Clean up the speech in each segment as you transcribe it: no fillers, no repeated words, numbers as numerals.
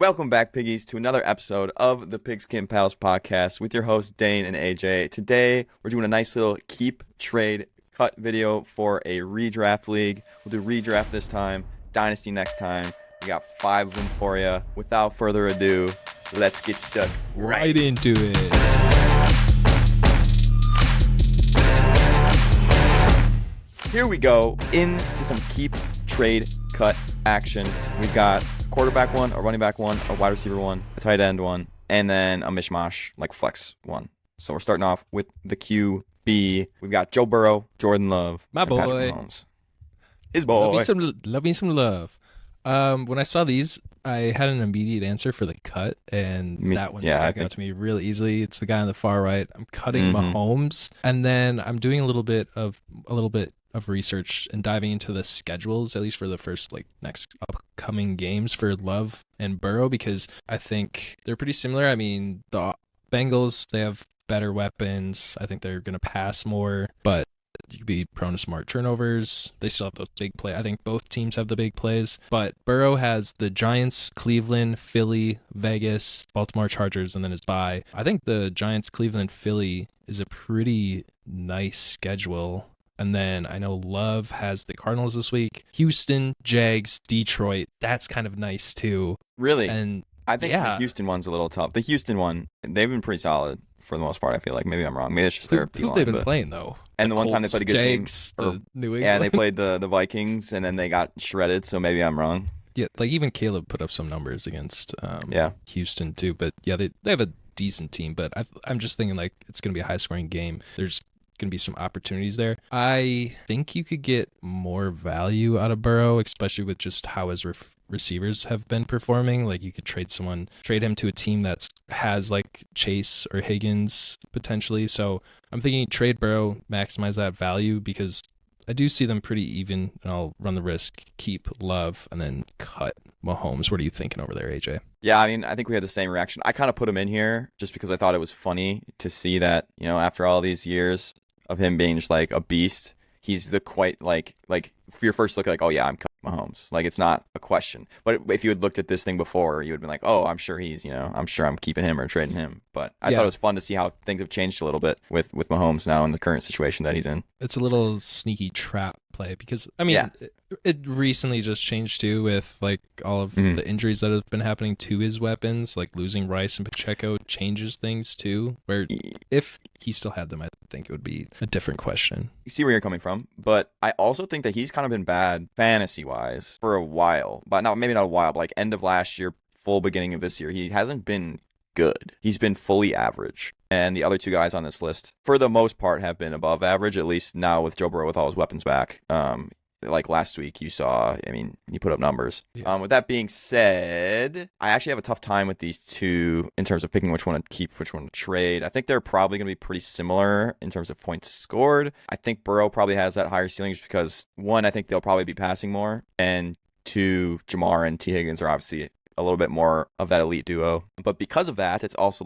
Welcome back, piggies, to another episode of the Pigskin Pals podcast with your hosts, Dayne and AJ. Today, we're doing a nice little keep, trade, cut video for a redraft league. We'll do redraft this time, dynasty next time. We got 5 of them for you. Without further ado, let's get stuck right into it. Here we go into some keep, trade, cut action. We've got quarterback one, a running back one, a wide receiver one, a tight end one, and then a mishmash like flex one. So we're starting off with the QB. We've got Joe Burrow, Jordan Love, my boy, Patrick Mahomes. His boy. Love me some love. When I saw these, I had an immediate answer for the cut, and that one stuck out to me really easily. It's the guy on the far right. I'm cutting Mahomes, and then I'm doing a little bit of research and diving into the schedules, at least for the first next upcoming games for Love and Burrow, because I think they're pretty similar. I mean, the Bengals, they have better weapons. I think they're going to pass more, but you could be prone to smart turnovers. They still have those big plays. I think both teams have the big plays, but Burrow has the Giants, Cleveland, Philly, Vegas, Baltimore Chargers, and then his bye. I think the Giants, Cleveland, Philly is a pretty nice schedule. And then I know Love has the Cardinals this week. Houston, Jags, Detroit. That's kind of nice too. Really? And I think the Houston one's a little tough. The Houston one, they've been pretty solid for the most part, I feel like. Maybe I'm wrong. Maybe it's just their who they've been playing, though. And the one time they played a good Jags, team. New England. Yeah, and they played the Vikings, and then they got shredded, so maybe I'm wrong. Yeah, even Caleb put up some numbers against Houston too. But yeah, they have a decent team. But I'm just thinking it's going to be a high-scoring game. There's going to be some opportunities there. I think you could get more value out of Burrow, especially with just how his receivers have been performing. You could trade him to a team that has Chase or Higgins potentially. So I'm thinking trade Burrow, maximize that value, because I do see them pretty even, and I'll run the risk, keep Love, and then cut Mahomes. What are you thinking over there, AJ? Yeah, I mean, I think we had the same reaction. I kind of put him in here just because I thought it was funny to see that, after all these years of him being just a beast, he's the quite for your first look, oh yeah, I'm cutting Mahomes. It's not a question. But if you had looked at this thing before, you would have been like, oh, I'm sure I'm keeping him or trading him. But I thought it was fun to see how things have changed a little bit with Mahomes now in the current situation that he's in. It's a little sneaky trap play because, I mean, it recently just changed too with all of the injuries that have been happening to his weapons, losing Rice and Pacheco changes things too, where if he still had them, I think it would be a different question. You see where you're coming from, but I also think that he's kind of been bad fantasy-wise for a while, but maybe not a while, but end of last year, full beginning of this year, he hasn't been good. He's been fully average. And the other two guys on this list, for the most part, have been above average, at least now with Joe Burrow with all his weapons back. Last week, you saw, he put up numbers. Yeah. With that being said, I actually have a tough time with these two in terms of picking which one to keep, which one to trade. I think they're probably going to be pretty similar in terms of points scored. I think Burrow probably has that higher ceiling just because, one, I think they'll probably be passing more, and two, Jamar and T. Higgins are obviously a little bit more of that elite duo. But because of that, it's also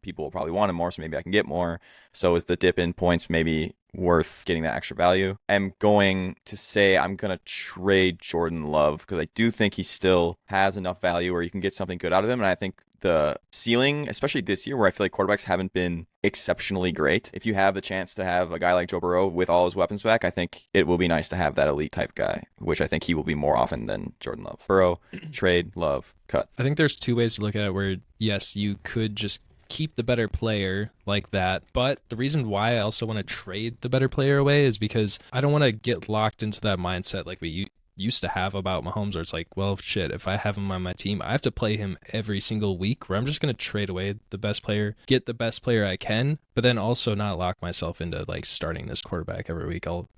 people will probably want him more, so maybe I can get more. So is the dip in points maybe worth getting that extra value? I'm going to say I'm going to trade Jordan Love because I do think he still has enough value where you can get something good out of him. And I think the ceiling, especially this year where I feel like quarterbacks haven't been exceptionally great, if you have the chance to have a guy like Joe Burrow with all his weapons back, I think it will be nice to have that elite type guy, which I think he will be more often than Jordan Love. Burrow, trade, Love, cut. I think there's two ways to look at it where, yes, you could just keep the better player like that, but the reason why I also want to trade the better player away is because I don't want to get locked into that mindset like we used to have about Mahomes, where it's well, shit, if I have him on my team, I have to play him every single week, where I'm just going to trade away the best player, get the best player I can, but then also not lock myself into starting this quarterback every week. I'll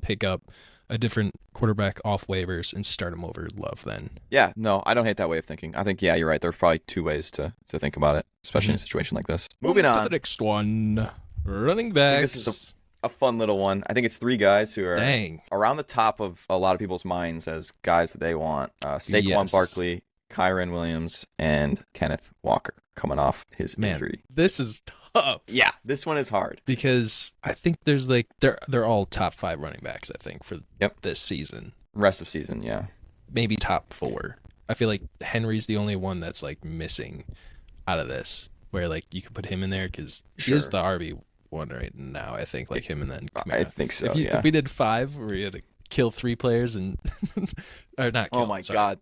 pick up a different quarterback off waivers and start him over Love then. Yeah, no, I don't hate that way of thinking. I think, you're right. There's probably two ways to think about it, especially in a situation like this. Moving on to the next one. Running backs. This is a fun little one. I think it's three guys who are around the top of a lot of people's minds as guys that they want. Saquon Barkley, Kyren Williams, and Kenneth Walker coming off his injury. This is tough. Yeah, this one is hard. Because I think there's they're all top 5 running backs, I think, for this season. Rest of season, yeah. Maybe top 4. I feel like Henry's the only one that's like missing out of this, where like you could put him in there because he is the RB1 right now. I think like him and then Kamara. I think so. If we did 5, where we had to kill 3 players and or not kill, oh my god,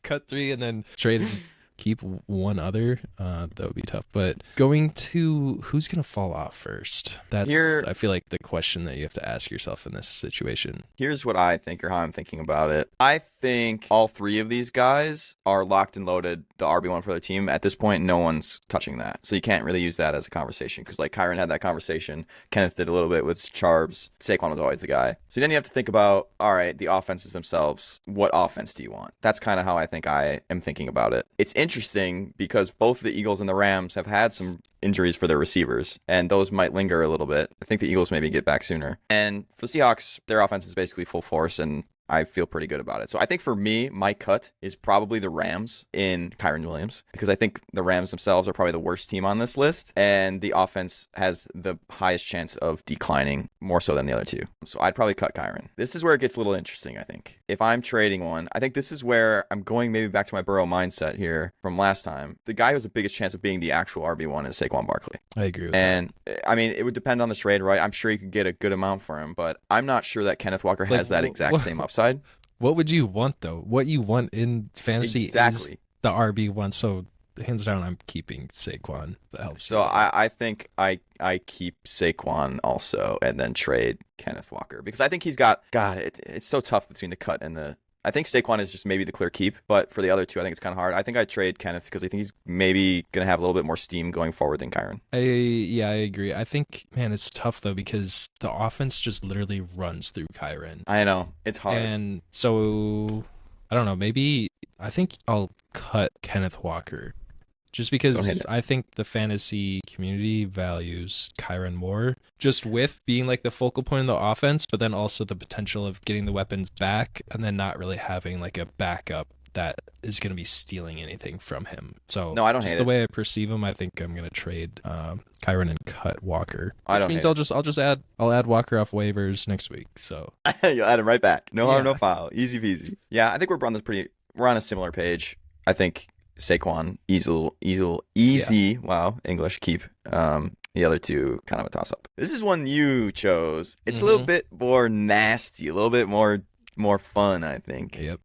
cut 3 and then trade and keep 1 other, that would be tough. But going to who's gonna fall off first, that's I feel like the question that you have to ask yourself in this situation. Here's what I think, or how I'm thinking about it. I think all 3 of these guys are locked and loaded, the RB1 for their team. At this point, no one's touching that. So you can't really use that as a conversation, because like Kyren had that conversation. Kenneth did a little bit with Charbs. Saquon was always the guy. So then you have to think about, all right, the offenses themselves. What offense do you want? That's kind of how I think I am thinking about it. It's interesting because both the Eagles and the Rams have had some injuries for their receivers, and those might linger a little bit. I think the Eagles maybe get back sooner. And for the Seahawks, their offense is basically full force, and I feel pretty good about it. So I think for me, my cut is probably the Rams in Kyren Williams, because I think the Rams themselves are probably the worst team on this list, and the offense has the highest chance of declining more so than the other 2. So I'd probably cut Kyren. This is where it gets a little interesting, I think. If I'm trading one, I think this is where I'm going maybe back to my Burrow mindset here from last time. The guy who has the biggest chance of being the actual RB1 is Saquon Barkley. I agree with that. I mean, it would depend on the trade, right? I'm sure you could get a good amount for him, but I'm not sure that Kenneth Walker has that exact same upside. What would you want though? What you want in fantasy is the RB1. So hands down, I'm keeping Saquon. That helps. So I think I keep Saquon also, and then trade Kenneth Walker, because I think he's got it's so tough between the cut and the. I think Saquon is just maybe the clear keep, but for the other 2, I think it's kind of hard. I think I'd trade Kenneth because I think he's maybe going to have a little bit more steam going forward than Kyren. I agree. I think, man, it's tough though, because the offense just literally runs through Kyren. I know. It's hard. And so, I don't know, maybe I think I'll cut Kenneth Walker. Just because I think the fantasy community values Kyren more, just with being like the focal point of the offense, but then also the potential of getting the weapons back and then not really having like a backup that is going to be stealing anything from him. So no, I don't hate the way I perceive him, I think I'm going to trade Kyren and cut Walker. Which means I'll add Walker off waivers next week. So you'll add him right back. No harm, no foul. Easy peasy. Yeah, I think we're on a similar page. I think Saquon, easy. Wow, English, keep. The other 2, kind of a toss-up. This is one you chose. It's a little bit more nasty, a little bit more fun, I think. Yep.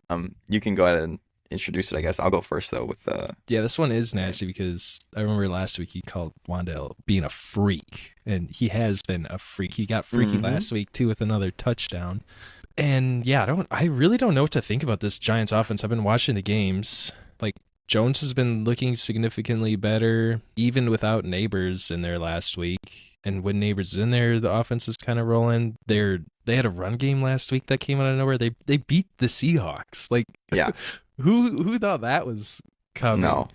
You can go ahead and introduce it, I guess. I'll go first, though, with yeah, this one is nasty because I remember last week he called Wan'Dale being a freak, and he has been a freak. He got freaky last week, too, with another touchdown. And yeah, I really don't know what to think about this Giants offense. I've been watching the games. Like, Jones has been looking significantly better, even without Neighbors in there last week. And when Neighbors is in there, the offense is kind of rolling. They had a run game last week that came out of nowhere. They beat the Seahawks. Like, yeah, who thought that was coming? No.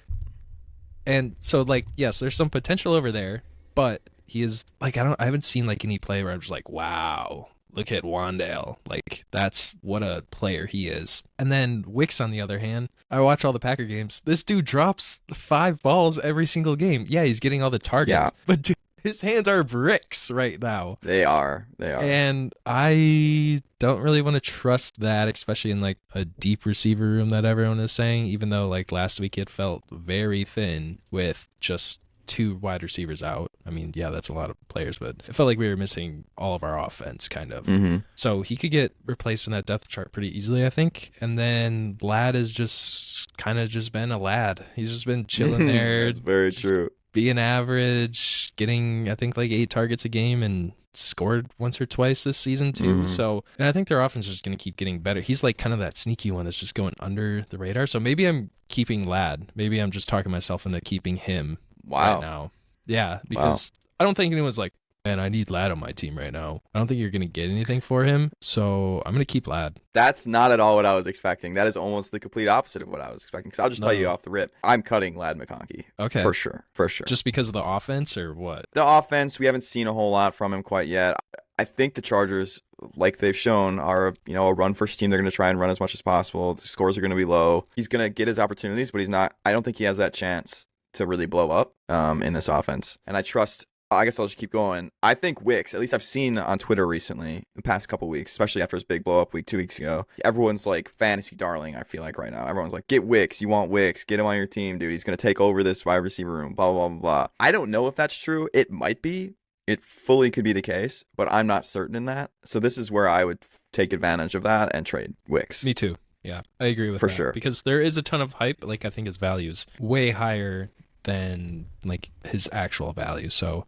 And so, like, yes, there's some potential over there, but he is like, I haven't seen like any play where I'm just like, wow, look at Wan'Dale. Like, that's what a player he is. And then Wicks, on the other hand, I watch all the Packer games. This dude drops 5 balls every single game. Yeah, he's getting all the targets, but dude, his hands are bricks right now. They are. And I don't really want to trust that, especially in like a deep receiver room that everyone is saying, even though like last week it felt very thin with just 2 wide receivers out. I mean, yeah, that's a lot of players, but it felt like we were missing all of our offense kind of. So he could get replaced in that depth chart pretty easily, I think. And then Lad has just kind of just been a lad. He's just been chilling there. That's very true. Being average, getting, I think, like 8 targets a game, and scored once or twice this season too. So, and I think their offense is just going to keep getting better. He's like kind of that sneaky one that's just going under the radar. So maybe I'm keeping Lad. Maybe I'm just talking myself into keeping him. Wow. Right now. Yeah, because I don't think anyone's like, man, I need Lad on my team right now. I don't think you're going to get anything for him, so I'm going to keep Lad. That's not at all what I was expecting. That is almost the complete opposite of what I was expecting, because I'll just tell you off the rip. I'm cutting Lad McConkey. Okay. For sure. Just because of the offense, or what? The offense, we haven't seen a whole lot from him quite yet. I think the Chargers, like they've shown, are a run-first team. They're going to try and run as much as possible. The scores are going to be low. He's going to get his opportunities, but he's not. I don't think he has that chance to really blow up in this offense. And I trust I guess I'll just keep going. I think Wicks, at least I've seen on Twitter recently, the past couple weeks, especially after his big blow up week 2 weeks ago, everyone's like fantasy darling, I feel like right now. Everyone's like, get Wicks. You want Wicks. Get him on your team, dude. He's going to take over this wide receiver room, blah, blah, blah, blah. I don't know if that's true. It might be. It fully could be the case, but I'm not certain in that. So this is where I would take advantage of that and trade Wicks. Me too. Yeah, I agree with For that. sure. Because there is a ton of hype. Like, I think his value is way higher than like his actual value. So,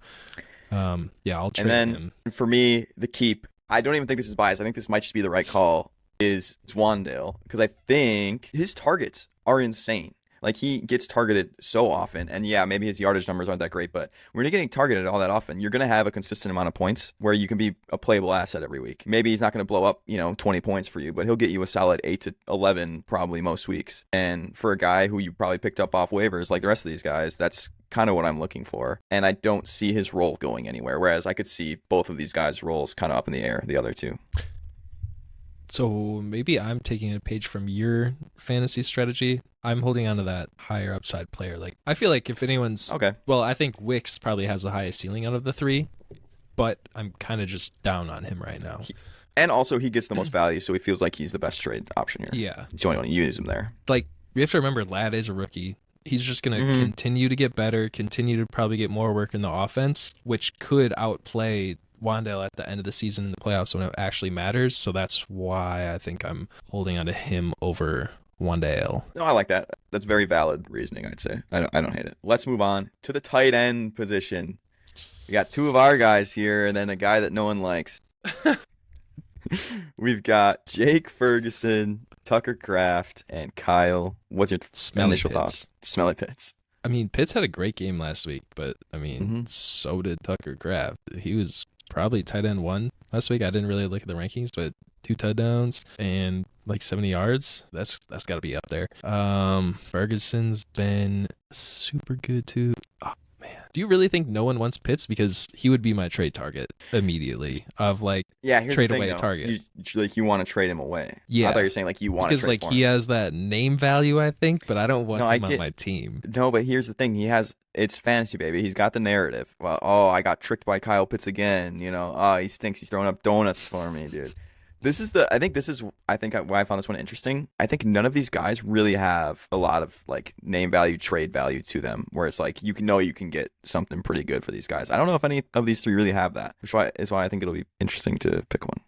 yeah, I'll trade him. And then for me, the keep, I don't even think this is biased. I think this might just be the right call, is Wandale. Because I think his targets are insane. Like, he gets targeted so often, and yeah, maybe his yardage numbers aren't that great, but when you're getting targeted all that often, you're going to have a consistent amount of points where you can be a playable asset every week. Maybe he's not going to blow up, 20 points for you, but he'll get you a solid 8 to 11 probably most weeks. And for a guy who you probably picked up off waivers like the rest of these guys, that's kind of what I'm looking for. And I don't see his role going anywhere, whereas I could see both of these guys' roles kind of up in the air, the other two. So maybe I'm taking a page from your fantasy strategy. I'm holding on to that higher upside player. Like, I feel like if anyone's okay, well, I think Wicks probably has the highest ceiling out of the three, but I'm kind of just down on him right now. And also he gets the most value, so he feels like he's the best trade option here. Yeah, he's the only one to use him there. Like, we have to remember, Lad is a rookie. He's just going to continue to get better, continue to probably get more work in the offense, which could outplay Wandale at the end of the season in the playoffs when it actually matters. So that's why I think I'm holding on to him over Wandale. No, I like that. That's very valid reasoning, I'd say. I don't hate it. Let's move on to the tight end position. We got two of our guys here, and then a guy that no one likes. We've got Jake Ferguson, Tucker Kraft, and Kyle. What's your initial thoughts? Smelly Pitts. I mean, Pitts had a great game last week, but I mean, so did Tucker Kraft. He was probably tight end 1 last week. I didn't really look at the rankings, but 2 touchdowns and like 70 yards. That's got to be up there. Ferguson's been super good too. Oh man, do you really think no one wants Pitts? Because he would be my trade target immediately. Of like, trade away a target. You want to trade him away. Yeah, I thought you were saying like you want to trade because like he has that name value, I think, but I don't want him on my team. No, but here's the thing: it's fantasy, baby. He's got the narrative. Well, I got tricked by Kyle Pitts again. He stinks. He's throwing up donuts for me, dude. I think why I found this one interesting. I think none of these guys really have a lot of like name value, trade value to them, where it's like you can get something pretty good for these guys. I don't know if any of these three really have that, which is why I think it'll be interesting to pick one.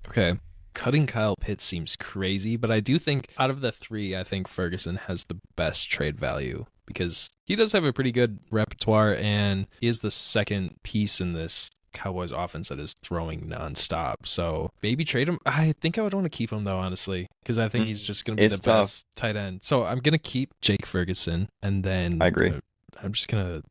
Okay. Cutting Kyle Pitts seems crazy, but I do think out of the three, I think Ferguson has the best trade value because he does have a pretty good repertoire and he is the second piece in this Cowboys offense that is throwing nonstop. So maybe trade him. I think I would want to keep him though, honestly, because I think he's just going to be the best tight end. So I'm going to keep Jake Ferguson, and then I agree. I'm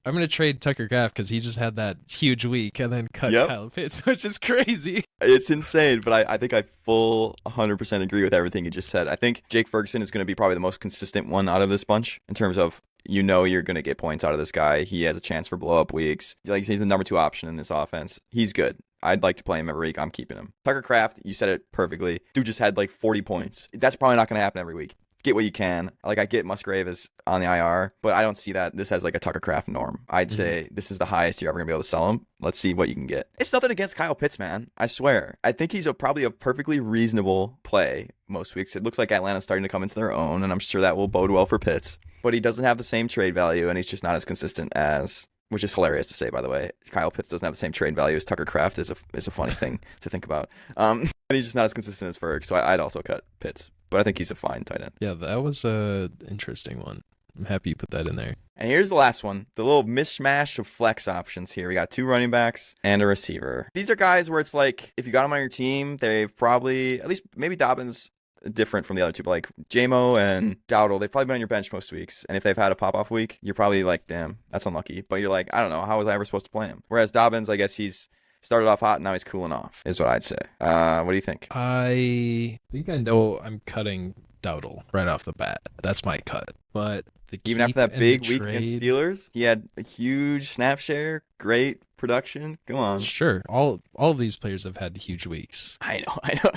gonna trade Tucker Kraft because he just had that huge week, and then cut Kyle Pitts, which is crazy. It's insane, but I think I full 100% agree with everything you just said. I think Jake Ferguson is going to be probably the most consistent one out of this bunch in terms of you're going to get points out of this guy. He has a chance for blow up weeks. Like he's the number 2 option in this offense. He's good. I'd like to play him every week. I'm keeping him. Tucker Kraft, you said it perfectly. Dude just had like 40 points. That's probably not going to happen every week. Get what you can. Like I get Musgrave is on the IR, but I don't see that this has like a Tucker Kraft norm. I'd say this is the highest you're ever gonna be able to sell him. Let's see what you can get. It's nothing against Kyle Pitts, man. I swear. I think he's probably a perfectly reasonable play most weeks. It looks like Atlanta's starting to come into their own, and I'm sure that will bode well for Pitts. But he doesn't have the same trade value, and he's just not as consistent as, which is hilarious to say, by the way. Kyle Pitts doesn't have the same trade value as Tucker Kraft is a funny thing to think about. But he's just not as consistent as Ferg, so I'd also cut Pitts. But I think he's a fine tight end. Yeah, that was a interesting one. I'm happy you put that in there. And here's the last one. The little mishmash of flex options here. We got 2 running backs and a receiver. These are guys where it's like, if you got them on your team, they've probably, at least maybe Dobbins different from the other two, but like J-Mo and Dowdle, they've probably been on your bench most weeks. And if they've had a pop-off week, you're probably like, damn, that's unlucky. But you're like, I don't know, how was I ever supposed to play him? Whereas Dobbins, I guess he's started off hot and now he's cooling off, is what I'd say. What do you think? I think I know I'm cutting Dowdle right off the bat. That's my cut. But even after that big week against Steelers, he had a huge snap share, great production. Go on. Sure. All of these players have had huge weeks. I know.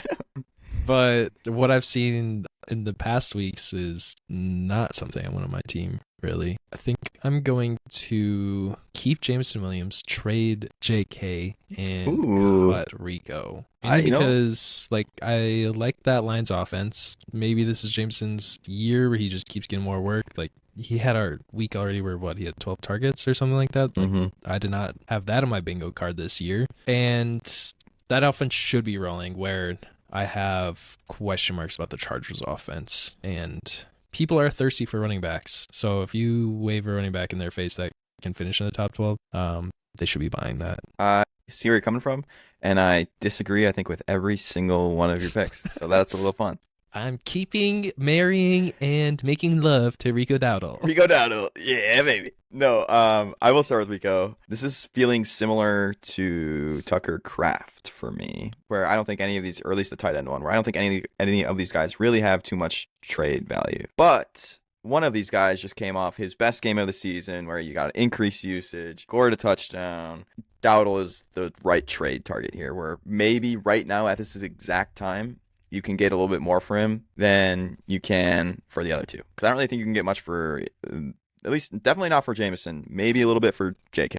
But what I've seen in the past weeks is not something I want on my team, really. I think I'm going to keep Jameson Williams, trade JK, and cut Rico. Because I like that Lions offense. Maybe this is Jameson's year where he just keeps getting more work. Like, he had our week already where he had 12 targets or something like that. Like, I did not have that on my bingo card this year. And that offense should be rolling, where I have question marks about the Chargers offense. And people are thirsty for running backs. So if you wave a running back in their face that can finish in the top 12, they should be buying that. I see where you're coming from, and I disagree, I think, with every single one of your picks. So that's a little fun. I'm keeping, marrying, and making love to Rico Dowdle. Rico Dowdle. Yeah, baby. No, I will start with Rico. This is feeling similar to Tucker Kraft for me, where I don't think any of these, or at least the tight end one, where I don't think any of these guys really have too much trade value. But one of these guys just came off his best game of the season, where you got increased usage, scored a touchdown. Dowdle is the right trade target here, where maybe right now at this exact time, you can get a little bit more for him than you can for the other two. Because I don't really think you can get much for, at least definitely not for Jameson, maybe a little bit for JK.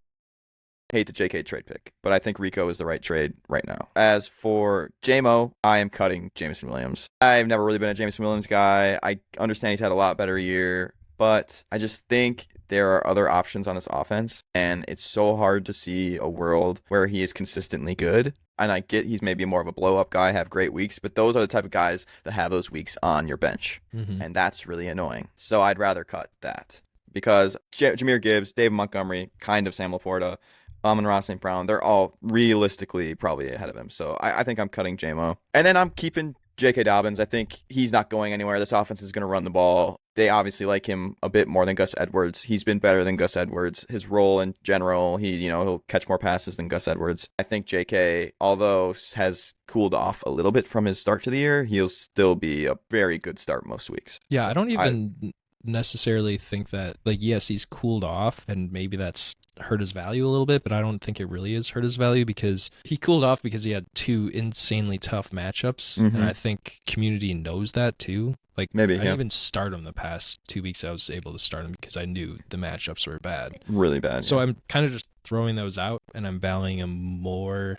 Hate the JK trade pick, but I think Rico is the right trade right now. As for JMO, I am cutting Jameson Williams. I've never really been a Jameson Williams guy. I understand he's had a lot better year, but I just think there are other options on this offense, and it's so hard to see a world where he is consistently good. And I get he's maybe more of a blow-up guy, have great weeks, but those are the type of guys that have those weeks on your bench, and that's really annoying. So I'd rather cut that, because Jahmyr Gibbs, Dave Montgomery, kind of Sam Laporta, and Ross St. Brown, they're all realistically probably ahead of him. So I think I'm cutting JMO. And then I'm keeping J.K. Dobbins. I think he's not going anywhere. This offense is going to run the ball. They obviously like him a bit more than Gus Edwards. He's been better than Gus Edwards. His role in general, he'll catch more passes than Gus Edwards. I think J.K., although has cooled off a little bit from his start to the year, he'll still be a very good start most weeks. Yeah, so I don't even necessarily think that, yes, he's cooled off, and maybe that's hurt his value a little bit, but I don't think it really has hurt his value, because he cooled off because he had two insanely tough matchups, and I think community knows that too. Maybe I didn't even start him the past 2 weeks. I was able to start him because I knew the matchups were bad. Really bad. So I'm kind of just throwing those out, and I'm valuing him more,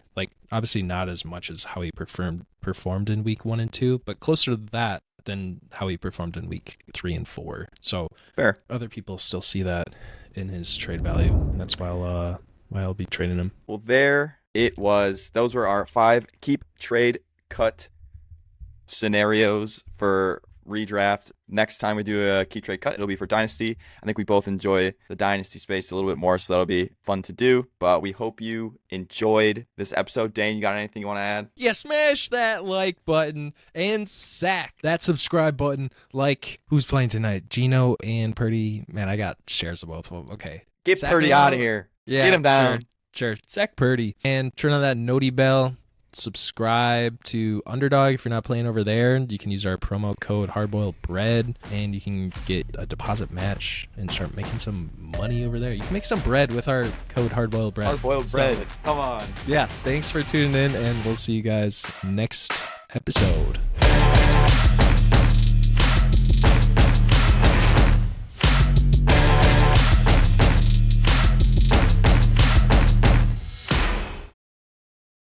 obviously not as much as how he performed in week 1 and 2, but closer to that than how he performed in week 3 and 4. So fair. Other people still see that in his trade value, and that's why I'll be trading him. Well, there it was. Those were our 5 keep, trade, cut scenarios for redraft. Next time we do a keep, trade, cut, it'll be for Dynasty. I think we both enjoy the Dynasty space a little bit more, so that'll be fun to do. But we hope you enjoyed this episode. Dane, you got anything you want to add? Yeah, smash that like button and sack that subscribe button. Who's playing tonight? Gino and Purdy. Man, I got shares of both of them. Okay. Get sack Purdy out of here. Yeah, get him down. Sure. Sack Purdy. And turn on that noti bell. Subscribe to Underdog if you're not playing over there. You can use our promo code hardboiledbread, and you can get a deposit match and start making some money over there. You can make some bread with our code hardboiledbread. Hardboiledbread. Come on. Yeah, thanks for tuning in, and we'll see you guys next episode.